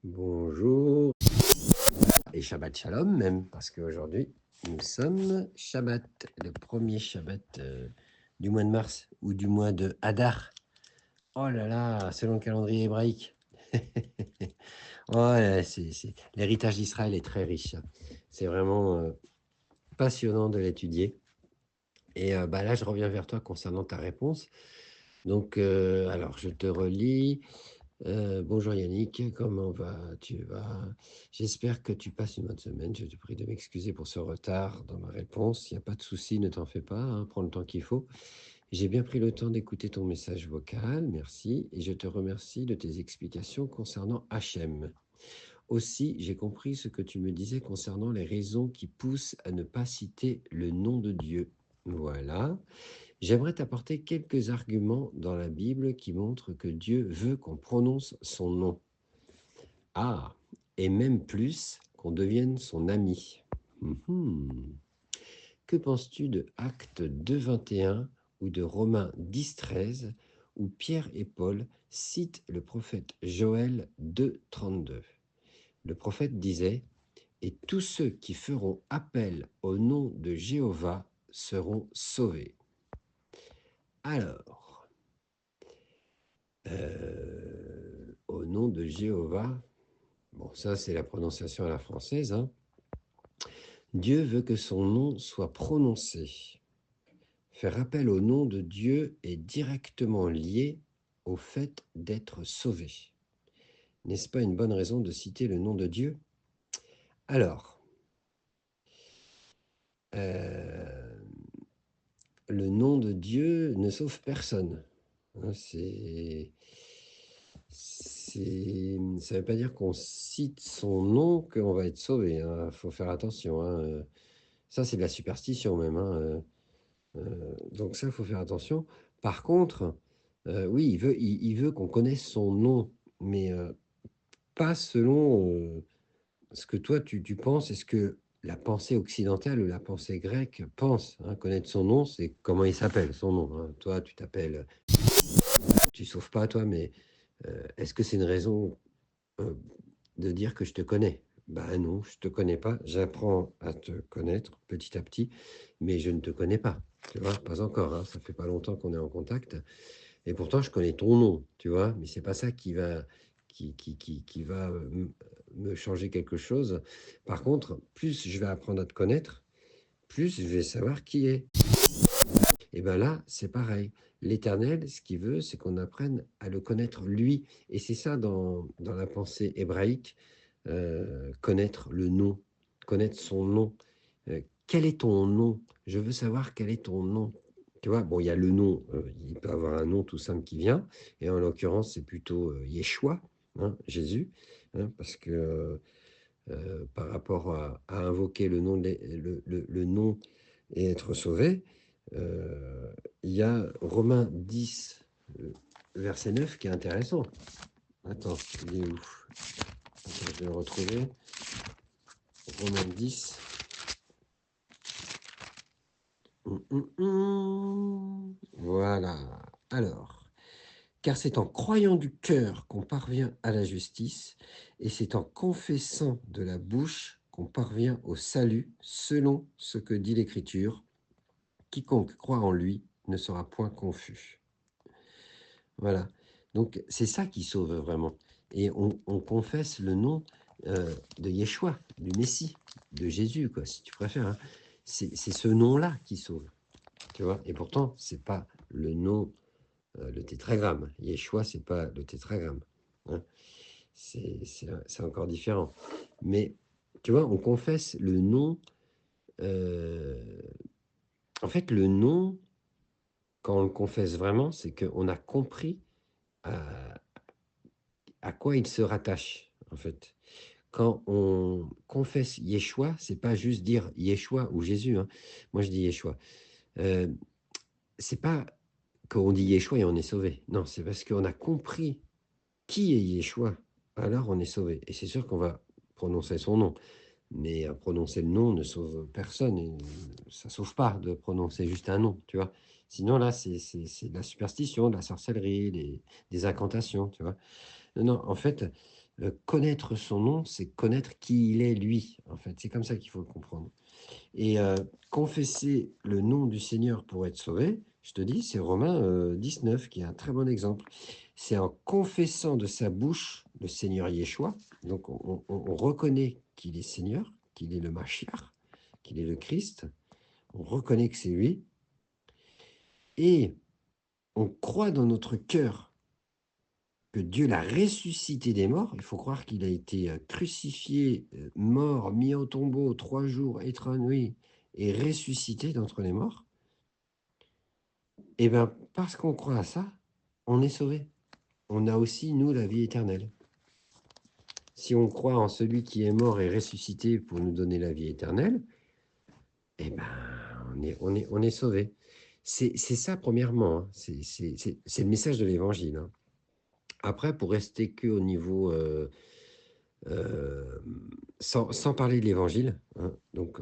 Bonjour et Shabbat Shalom même, parce qu'aujourd'hui, nous sommes Shabbat, le premier Shabbat du mois de mars ou du mois de Hadar. Oh là là, selon le calendrier hébraïque. Ouais, l'héritage d'Israël est très riche. C'est vraiment passionnant de l'étudier. Et là, je reviens vers toi concernant ta réponse. Donc, alors, je te relis. Bonjour Yannick, comment tu vas? J'espère que tu passes une bonne semaine. Je te prie de m'excuser pour ce retard dans ma réponse. Il n'y a pas de souci, ne t'en fais pas, hein, prends le temps qu'il faut. J'ai bien pris le temps d'écouter ton message vocal, merci, et je te remercie de tes explications concernant Hachem. Aussi, j'ai compris ce que tu me disais concernant les raisons qui poussent à ne pas citer le nom de Dieu. Voilà. J'aimerais t'apporter quelques arguments dans la Bible qui montrent que Dieu veut qu'on prononce son nom. Ah, et même plus, qu'on devienne son ami. Que penses-tu de Actes 2,21 ou de Romains 10,13 où Pierre et Paul citent le prophète Joël 2,32? Le prophète disait « Et tous ceux qui feront appel au nom de Jéhovah seront sauvés. » Alors, au nom de Jéhovah, bon, ça c'est la prononciation à la française, hein. Dieu veut que son nom soit prononcé. Faire appel au nom de Dieu est directement lié au fait d'être sauvé. N'est-ce pas une bonne raison de citer le nom de Dieu? Alors, le nom de Dieu ne sauve personne. Hein, ça ne veut pas dire qu'on cite son nom qu'on va être sauvé. Il faut faire attention. Hein. Ça, c'est de la superstition même. Hein. Donc ça, il faut faire attention. Par contre, oui, il veut qu'on connaisse son nom, mais pas selon ce que toi, tu penses et ce que la pensée occidentale ou la pensée grecque pense. Hein. Connaître son nom, c'est comment il s'appelle, son nom. Hein. Toi, tu t'appelles... Tu sauves pas, toi, mais est-ce que c'est une raison de dire que je te connais? Ben non, je te connais pas. J'apprends à te connaître petit à petit, mais je ne te connais pas. Tu vois, pas encore. Hein. Ça fait pas longtemps qu'on est en contact. Et pourtant, je connais ton nom, tu vois, mais c'est pas ça qui va, qui va me changer quelque chose. Par contre, plus je vais apprendre à te connaître, plus je vais savoir qui est. Et bien là, c'est pareil. L'Éternel, ce qu'il veut, c'est qu'on apprenne à le connaître lui. Et c'est ça dans la pensée hébraïque, connaître le nom, connaître son nom. Quel est ton nom? Je veux savoir quel est ton nom. Tu vois, bon, il y a le nom, il peut avoir un nom tout simple qui vient, et en l'occurrence, c'est plutôt Yeshua, hein, Jésus, hein, parce que par rapport à invoquer le nom, le nom et être sauvé, il y a Romains 10, verset 9, qui est intéressant. Attends, il est où? Attends, je vais le retrouver. Romains 10. Voilà. Alors, car c'est en croyant du cœur qu'on parvient à la justice, et c'est en confessant de la bouche qu'on parvient au salut, selon ce que dit l'Écriture. Quiconque croit en lui ne sera point confus. Voilà. Donc, c'est ça qui sauve vraiment. Et on confesse le nom de Yeshua, du Messie, de Jésus, quoi, si tu préfères. Hein. C'est ce nom-là qui sauve. Tu vois. Et pourtant, c'est pas le nom, le tétragramme. Yeshua, c'est pas le tétragramme. Hein. C'est encore différent. Mais, tu vois, on confesse le nom. En fait, le nom, quand on le confesse vraiment, c'est qu'on a compris à quoi il se rattache, en fait. Quand on confesse Yeshua, c'est pas juste dire Yeshua ou Jésus. Hein. Moi, je dis Yeshua. C'est pas qu'on dit Yeshua et on est sauvé. Non, c'est parce qu'on a compris qui est Yeshua. Alors, on est sauvé. Et c'est sûr qu'on va prononcer son nom. Mais prononcer le nom ne sauve personne. Et ça sauve pas de prononcer juste un nom, tu vois. Sinon, là, c'est de la superstition, de la sorcellerie, des incantations, tu vois. Non, non, en fait, Connaître son nom, c'est connaître qui il est lui, en fait. C'est comme ça qu'il faut le comprendre. Et confesser le nom du Seigneur pour être sauvé, je te dis, c'est Romains 19 qui est un très bon exemple. C'est en confessant de sa bouche le Seigneur Yeshua, donc on reconnaît qu'il est Seigneur, qu'il est le Mashiach, qu'il est le Christ, on reconnaît que c'est lui, et on croit dans notre cœur que Dieu l'a ressuscité des morts. Il faut croire qu'il a été crucifié, mort, mis au tombeau 3 jours, étranglé et ressuscité d'entre les morts. Et bien, parce qu'on croit à ça, on est sauvé. On a aussi, nous, la vie éternelle. Si on croit en celui qui est mort et ressuscité pour nous donner la vie éternelle, eh ben, on est sauvé. C'est ça, premièrement. Hein. C'est le message de l'Évangile. Hein. Après, pour rester que au niveau... sans parler de l'Évangile, hein, donc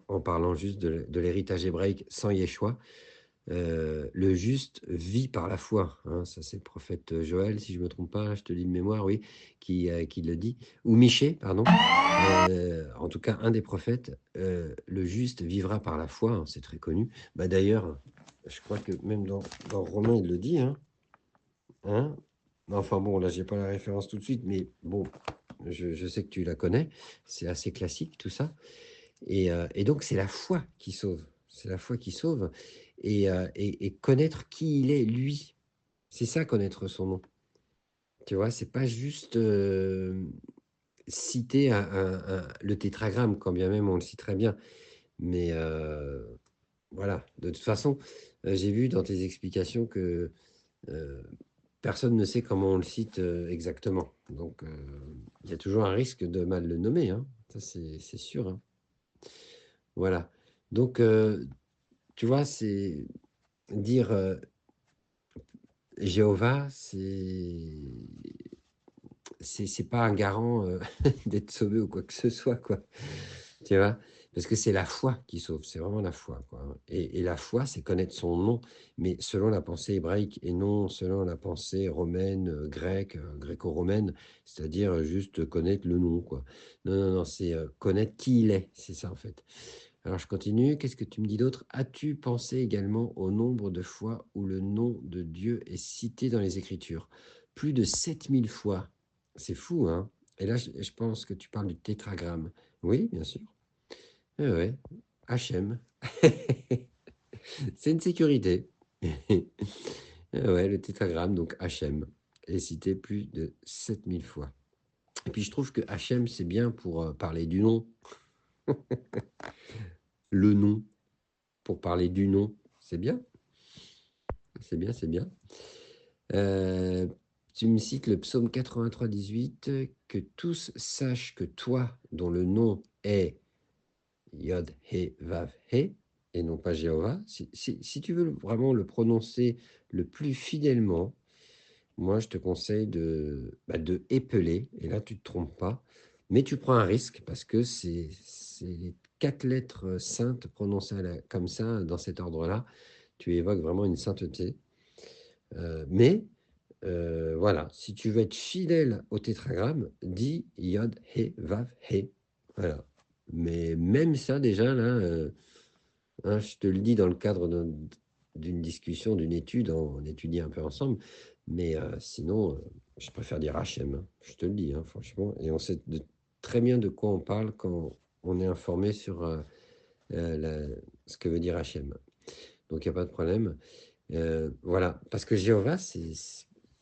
en parlant juste de l'héritage hébraïque sans Yeshua, le juste vit par la foi. Hein, ça, c'est le prophète Joël, si je ne me trompe pas, je te dis de mémoire, oui, qui le dit. Ou Michée, pardon. En tout cas, un des prophètes, le juste vivra par la foi, hein, c'est très connu. Bah, d'ailleurs, je crois que même dans Romains, il le dit. Hein. Enfin bon, là, j'ai pas la référence tout de suite, mais bon, je sais que tu la connais. C'est assez classique, tout ça. Et donc, c'est la foi qui sauve. C'est la foi qui sauve. Et connaître qui il est, lui. C'est ça, connaître son nom. Tu vois, c'est pas juste citer le tétragramme, quand bien même on le cite très bien. Mais voilà, de toute façon, j'ai vu dans tes explications que personne ne sait comment on le cite exactement. Donc, il y a toujours un risque de mal le nommer. Hein. Ça, c'est sûr. Hein. Voilà. Donc, tu vois, c'est dire Jéhovah, c'est pas un garant d'être sauvé ou quoi que ce soit, quoi. Tu vois? Parce que c'est la foi qui sauve, c'est vraiment la foi, quoi. Et la foi, c'est connaître son nom, mais selon la pensée hébraïque et non selon la pensée romaine, grecque, gréco-romaine, c'est-à-dire juste connaître le nom, quoi. Non, non, non, c'est connaître qui il est, c'est ça en fait. Alors je continue, qu'est-ce que tu me dis d'autre? As-tu pensé également au nombre de fois où le nom de Dieu est cité dans les Écritures? Plus de 7000 fois. C'est fou, hein? Et là, je pense que tu parles du tétragramme. Oui, bien sûr. Oui, ouais. HM. C'est une sécurité. Ouais, le tétragramme, donc HM, est cité plus de 7000 fois. Et puis je trouve que HM, c'est bien pour parler du nom. Le nom, pour parler du nom, c'est bien. C'est bien, c'est bien. Tu me cites le psaume 83, 18, que tous sachent que toi, dont le nom est Yod, He, Vav, He, et non pas Jéhovah. Si tu veux vraiment le prononcer le plus fidèlement, moi, je te conseille de épeler, et là, tu ne te trompes pas, mais tu prends un risque parce que c'est les 4 lettres saintes prononcées comme ça, dans cet ordre-là. Tu évoques vraiment une sainteté. Mais voilà, si tu veux être fidèle au tétragramme, dis Yod, He, Vav, He. Voilà. Mais même ça, déjà, là, hein, je te le dis dans le cadre d'une discussion, d'une étude, on étudie un peu ensemble, mais sinon, je préfère dire Hachem, hein, je te le dis, hein, franchement, et on sait très bien de quoi on parle quand on est informé sur ce que veut dire Hachem. Donc, il n'y a pas de problème. Voilà, parce que Jéhovah,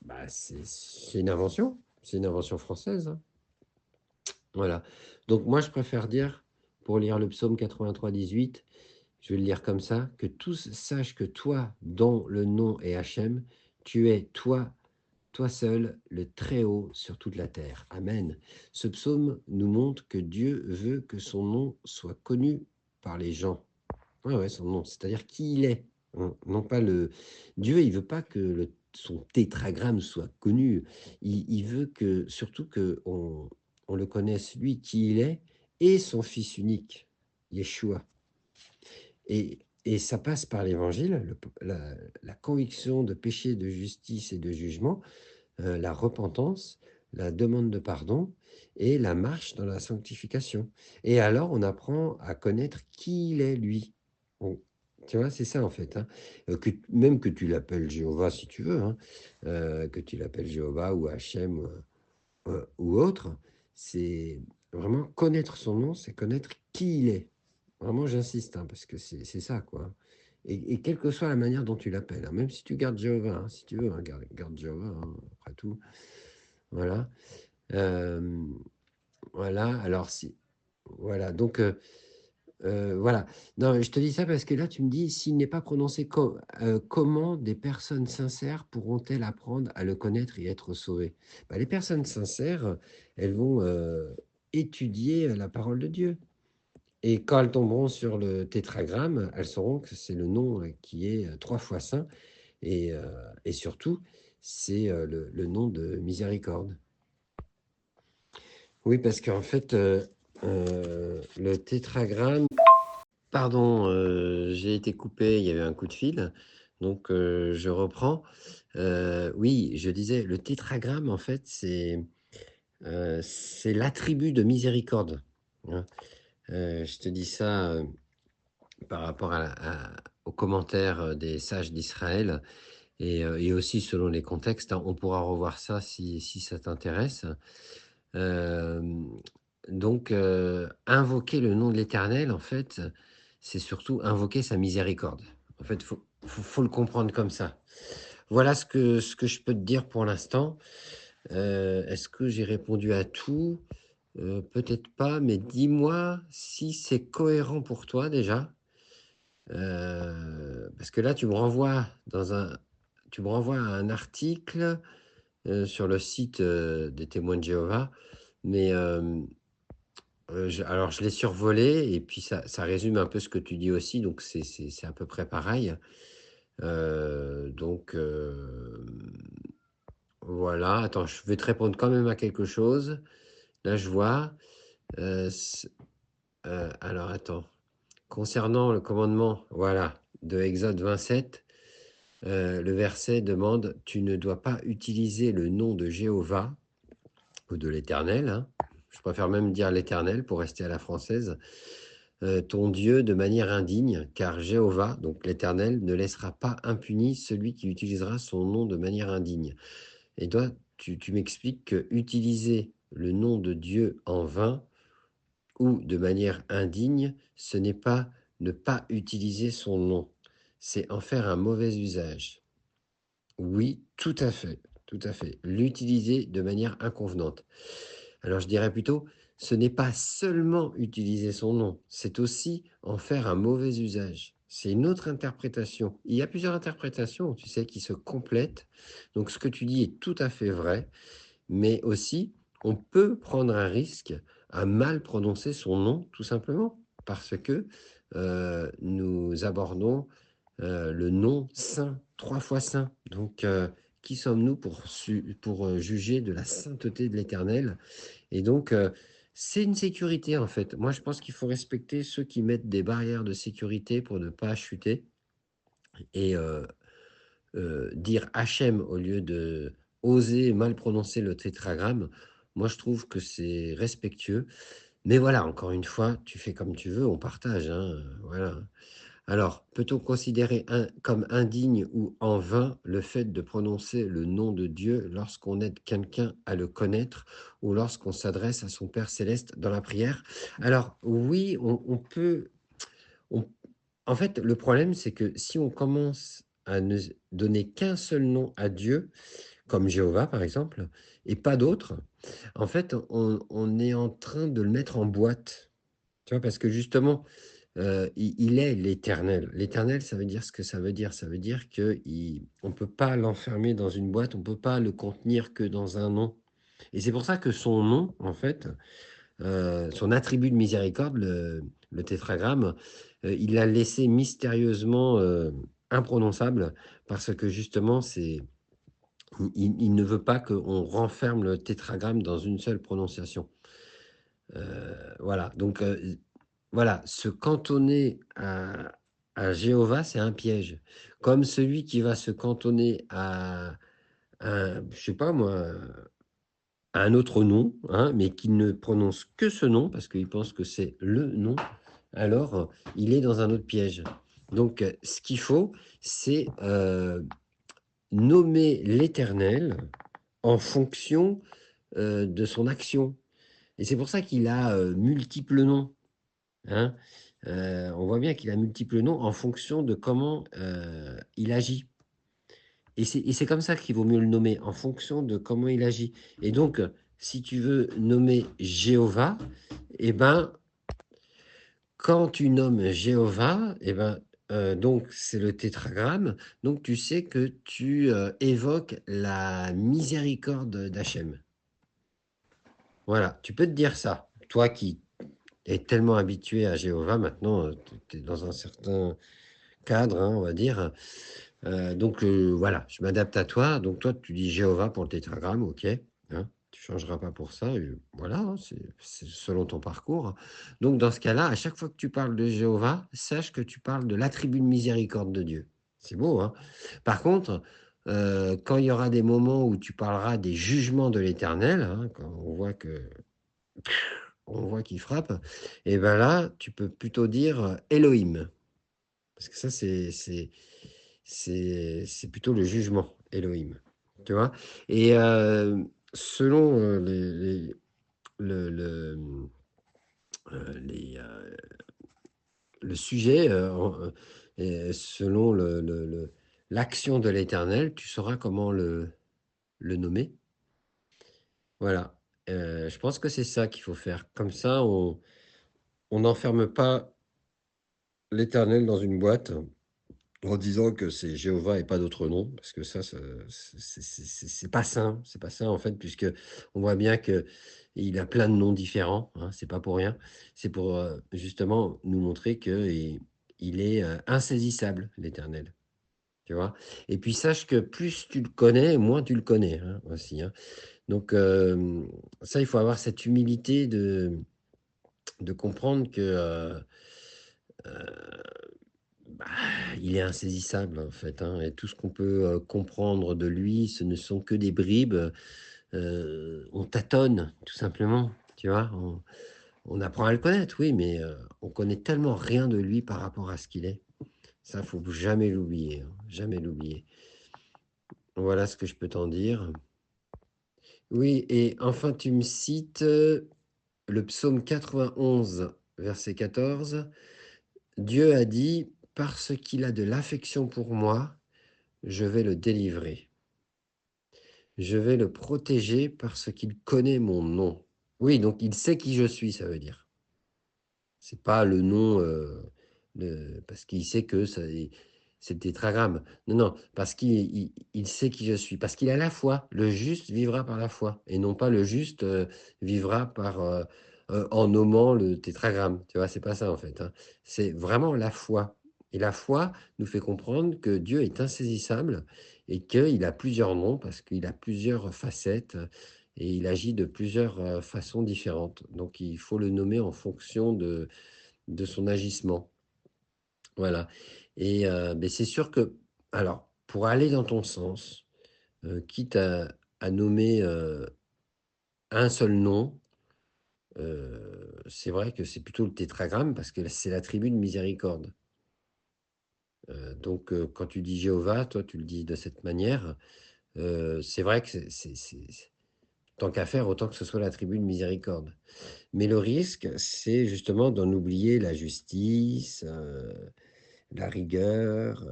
bah, c'est une invention française. Hein. Voilà. Donc, moi, je préfère dire, pour lire le psaume 83, 18, je vais le lire comme ça, que tous sachent que toi, dont le nom est Hachem, tu es toi, toi seul, le Très-Haut sur toute la terre. Amen. Ce psaume nous montre que Dieu veut que son nom soit connu par les gens. Ouais, ouais, son nom, c'est-à-dire qui il est. Hein, non pas le... Dieu, il veut pas que son tétragramme soit connu. Il veut que, surtout que on le connaisse, lui, qui il est, et son fils unique, Yeshua. Et ça passe par l'évangile, la conviction de péché, de justice et de jugement, la repentance, la demande de pardon et la marche dans la sanctification. Et alors, on apprend à connaître qui il est, lui. Tu vois, c'est ça en fait, hein. Même que tu l'appelles Jéhovah si tu veux, hein, que tu l'appelles Jéhovah ou Hachem ou autre, c'est vraiment connaître son nom, c'est connaître qui il est. Vraiment, j'insiste, hein, parce que c'est ça, quoi. Et quelle que soit la manière dont tu l'appelles, hein, même si tu gardes Jéhovah, hein, si tu veux, hein, garde Jéhovah, hein, après tout. Voilà. Euh, voilà, alors si. Voilà, donc voilà. Non, je te dis ça parce que là, tu me dis, s'il n'est pas prononcé, comment des personnes sincères pourront-elles apprendre à le connaître et être sauvées? Bah, les personnes sincères, elles vont étudier la parole de Dieu. Et quand elles tomberont sur le tétragramme, elles sauront que c'est le nom qui est 3 fois saint. Et surtout, c'est le nom de miséricorde. Oui, parce qu'en fait, le tétragramme... Pardon, j'ai été coupé, il y avait un coup de fil, donc je reprends. Oui, je disais, le tétragramme, en fait, c'est l'attribut de miséricorde, hein. Je te dis ça par rapport aux commentaires des sages d'Israël et aussi selon les contextes, hein. On pourra revoir ça si ça t'intéresse. Euh, donc, invoquer le nom de l'Éternel, en fait, c'est surtout invoquer sa miséricorde. En fait, faut le comprendre comme ça. Voilà ce que je peux te dire pour l'instant. Est-ce que j'ai répondu à tout? Peut-être pas, mais dis-moi si c'est cohérent pour toi déjà. Parce que là, tu me renvoies à un article sur le site des témoins de Jéhovah, mais alors je l'ai survolé et puis ça résume un peu ce que tu dis aussi, donc c'est à peu près pareil. Donc voilà, attends, je vais te répondre quand même à quelque chose. Là, je vois. Alors attends, concernant le commandement, voilà, de Exode 27. Le verset demande: tu ne dois pas utiliser le nom de Jéhovah ou de l'Éternel, hein. Je préfère même dire l'Éternel pour rester à la française, ton Dieu de manière indigne, car Jéhovah, donc l'Éternel, ne laissera pas impuni celui qui utilisera son nom de manière indigne. Et toi, tu m'expliques que utiliser le nom de Dieu en vain ou de manière indigne, ce n'est pas ne pas utiliser son nom, c'est en faire un mauvais usage. Oui, tout à fait, tout à fait. L'utiliser de manière inconvenante. Alors je dirais plutôt, ce n'est pas seulement utiliser son nom, c'est aussi en faire un mauvais usage. C'est une autre interprétation. Il y a plusieurs interprétations, tu sais, qui se complètent. Donc ce que tu dis est tout à fait vrai, mais aussi, on peut prendre un risque à mal prononcer son nom, tout simplement, parce que nous abordons le nom saint, 3 fois saint. Donc, qui sommes-nous pour juger de la sainteté de l'Éternel? Et donc, c'est une sécurité, en fait. Moi, je pense qu'il faut respecter ceux qui mettent des barrières de sécurité pour ne pas chuter. Et dire Hachem au lieu de oser mal prononcer le tétragramme, moi, je trouve que c'est respectueux. Mais voilà, encore une fois, tu fais comme tu veux, on partage, hein, voilà. Alors, peut-on considérer comme indigne ou en vain le fait de prononcer le nom de Dieu lorsqu'on aide quelqu'un à le connaître ou lorsqu'on s'adresse à son Père céleste dans la prière? Alors, oui, on peut. on- En fait, le problème, c'est que si on commence à ne donner qu'un seul nom à Dieu, comme Jéhovah par exemple, et pas d'autres, en fait, on est en train de le mettre en boîte. Tu vois, parce que justement, il est l'Éternel. L'Éternel, ça veut dire ce que ça veut dire. Ça veut dire qu'on ne peut pas l'enfermer dans une boîte, on ne peut pas le contenir que dans un nom. Et c'est pour ça que son nom, en fait, son attribut de miséricorde, le tétragramme, il l'a laissé mystérieusement imprononçable, parce que justement, il ne veut pas qu'on renferme le tétragramme dans une seule prononciation. Voilà, donc voilà, se cantonner à Jéhovah, c'est un piège. Comme celui qui va se cantonner à je sais pas moi, un autre nom, hein, mais qu'il ne prononce que ce nom, parce qu'il pense que c'est le nom, alors il est dans un autre piège. Donc, ce qu'il faut, c'est nommer l'Éternel en fonction de son action. Et c'est pour ça qu'il a multiples noms. Hein. On voit bien qu'il a multiples noms en fonction de comment il agit. Et c'est comme ça qu'il vaut mieux le nommer, en fonction de comment il agit. Et donc, si tu veux nommer Jéhovah, eh ben, quand tu nommes Jéhovah, eh ben, donc c'est le tétragramme, donc tu sais que tu évoques la miséricorde d'Hachem. Voilà, tu peux te dire ça. Toi qui es tellement habitué à Jéhovah, maintenant, tu es dans un certain cadre, hein, on va dire. Donc voilà, je m'adapte à toi. Donc toi, tu dis Jéhovah pour le tétragramme, ok. Hein, tu changeras pas pour ça. Et voilà, hein, c'est selon ton parcours. Donc dans ce cas-là, à chaque fois que tu parles de Jéhovah, sache que tu parles de l'attribut de miséricorde de Dieu. C'est beau, hein. Par contre, quand il y aura des moments où tu parleras des jugements de l'Éternel, hein, quand on voit qu'il frappe, et ben là, tu peux plutôt dire Elohim. Parce que ça, c'est plutôt le jugement, Elohim. Tu vois? Et selon le, le sujet, et selon l'action de l'Éternel, tu sauras comment le nommer. Voilà. Je pense que c'est ça qu'il faut faire. Comme ça, on n'enferme pas l'Éternel dans une boîte en disant que c'est Jéhovah et pas d'autre nom, parce que ça, c'est pas sain, c'est pas sain en fait, puisque on voit bien que il a plein de noms différents, hein, c'est pas pour rien, c'est pour justement nous montrer que il est insaisissable, l'Éternel, tu vois. Et puis sache que plus tu le connais, moins tu le connais, hein, aussi. Hein. Donc ça, il faut avoir cette humilité de comprendre que bah, il est insaisissable en fait, hein, et tout ce qu'on peut comprendre de lui, ce ne sont que des bribes. On tâtonne, tout simplement, tu vois. On apprend à le connaître, oui, mais on connaît tellement rien de lui par rapport à ce qu'il est. Ça, faut jamais l'oublier, hein, jamais l'oublier. Voilà ce que je peux t'en dire. Oui, et enfin, tu me cites le psaume 91, verset 14. Dieu a dit, parce qu'il a de l'affection pour moi, je vais le délivrer. Je vais le protéger parce qu'il connaît mon nom. Oui, donc il sait qui je suis, ça veut dire. C'est pas le nom parce qu'il sait que c'est le tétragramme. Non, non, parce qu'il sait qui je suis. Parce qu'il a la foi. Le juste vivra par la foi. Et non pas le juste vivra en nommant le tétragramme. Tu vois, c'est pas ça en fait. Hein. C'est vraiment la foi. Et la foi nous fait comprendre que Dieu est insaisissable et qu'il a plusieurs noms parce qu'il a plusieurs facettes et il agit de plusieurs façons différentes. Donc il faut le nommer en fonction de son agissement. Voilà. Et mais c'est sûr que, alors, pour aller dans ton sens, quitte à nommer un seul nom, c'est vrai que c'est plutôt le tétragramme parce que c'est l'attribut de miséricorde. Donc, quand tu dis Jéhovah, toi, tu le dis de cette manière. C'est vrai que tant qu'à faire, autant que ce soit l'attribut de miséricorde. Mais le risque, c'est justement d'en oublier la justice, la rigueur,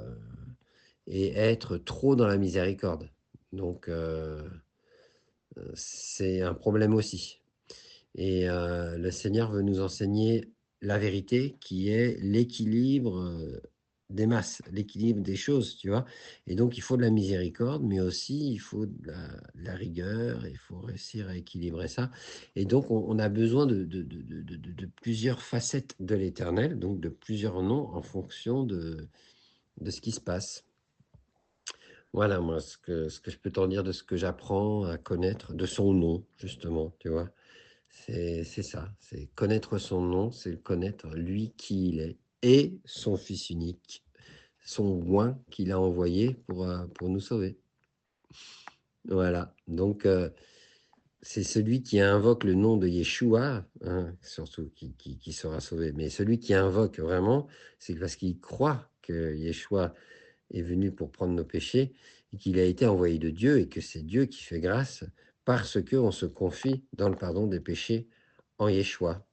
et être trop dans la miséricorde. Donc, c'est un problème aussi. Et le Seigneur veut nous enseigner la vérité qui est l'équilibre des masses, l'équilibre des choses, tu vois. Et donc, il faut de la miséricorde, mais aussi il faut de la rigueur, il faut réussir à équilibrer ça. Et donc, on a besoin de plusieurs facettes de l'Éternel, donc de plusieurs noms en fonction de ce qui se passe. Voilà, moi, ce que je peux t'en dire de ce que j'apprends à connaître, de son nom, justement, tu vois. C'est ça, c'est connaître son nom, c'est le connaître lui qui il est et son Fils unique, son oint qu'il a envoyé pour nous sauver. Voilà, donc c'est celui qui invoque le nom de Yeshua, hein, surtout, qui sera sauvé. Mais celui qui invoque vraiment, c'est parce qu'il croit que Yeshua est venu pour prendre nos péchés et qu'il a été envoyé de Dieu et que c'est Dieu qui fait grâce parce qu'on se confie dans le pardon des péchés en Yeshua.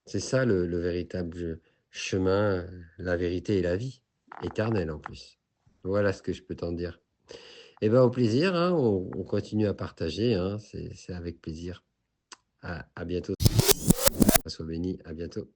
C'est ça le véritable chemin, la vérité et la vie, éternelle en plus. Voilà ce que je peux t'en dire. Eh bien, au plaisir, hein, on continue à partager, hein, c'est avec plaisir. À bientôt. Sois béni, à bientôt.